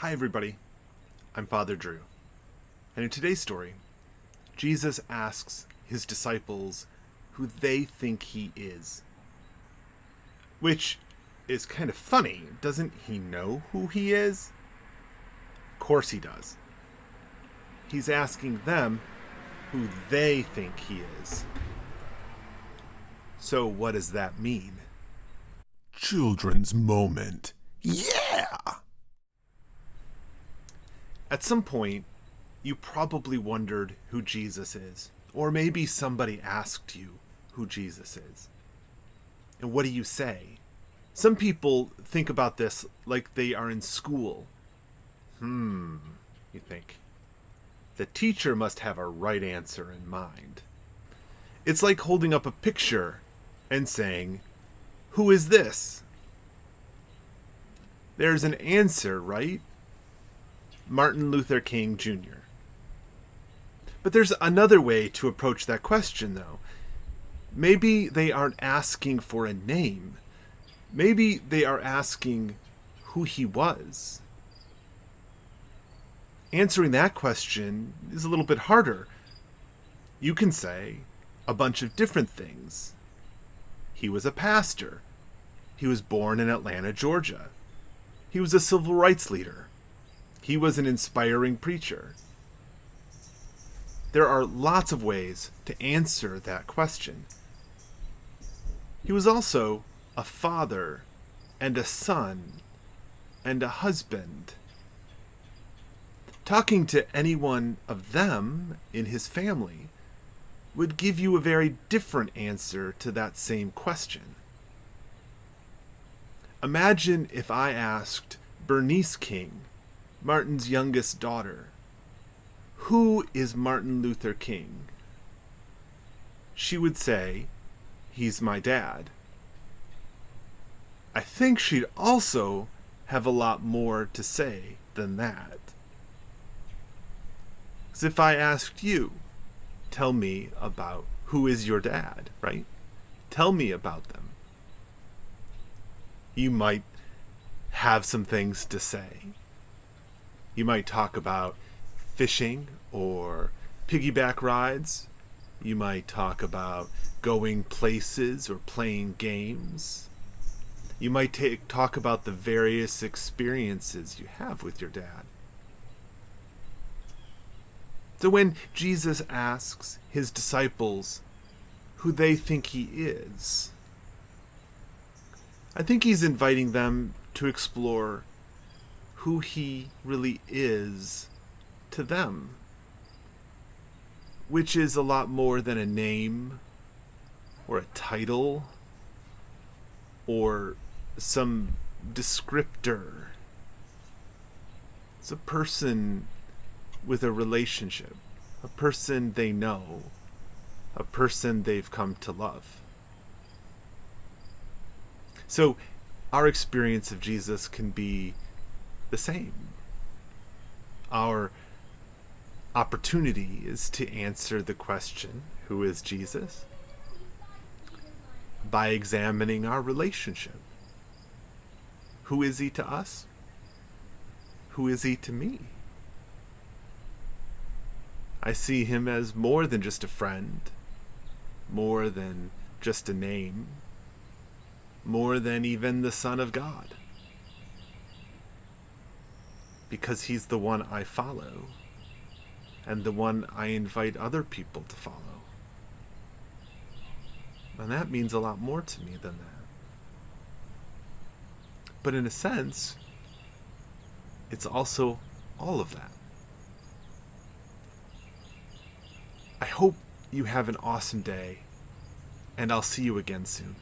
Hi everybody, I'm Father Drew, and in today's story, Jesus asks his disciples who they think he is. Which is kind of funny. Doesn't he know who he is? Of course he does. He's asking them who they think he is. So what does that mean? Children's moment. Yeah! At some point, you probably wondered who Jesus is. Or maybe somebody asked you who Jesus is. And what do you say? Some people think about this like they are in school. You think. The teacher must have a right answer in mind. It's like holding up a picture and saying, "Who is this?" There's an answer, right? Martin Luther King Jr. But there's another way to approach that question, though. Maybe they aren't asking for a name. Maybe they are asking who he was. Answering that question is a little bit harder. You can say a bunch of different things. He was a pastor. He was born in Atlanta, Georgia. He was a civil rights leader. He was an inspiring preacher. There are lots of ways to answer that question. He was also a father and a son and a husband. Talking to any one of them in his family would give you a very different answer to that same question. Imagine if I asked Bernice King, Martin's youngest daughter, "Who is Martin Luther King?" She would say, "He's my dad." I think she'd also have a lot more to say than that. Because if I asked you, tell me about who is your dad, right? Tell me about them. You might have some things to say. You might talk about fishing or piggyback rides. You might talk about going places or playing games. You might talk about the various experiences you have with your dad. So when Jesus asks his disciples who they think he is, I think he's inviting them to explore who he really is to them, which is a lot more than a name or a title or some descriptor. It's a person with a relationship, a person they know, a person they've come to love. So our experience of Jesus can be the same. Our opportunity is to answer the question, who is Jesus? By examining our relationship. Who is he to us? Who is he to me? I see him as more than just a friend, more than just a name, more than even the Son of God. Because he's the one I follow, and the one I invite other people to follow. And that means a lot more to me than that. But in a sense, it's also all of that. I hope you have an awesome day, and I'll see you again soon.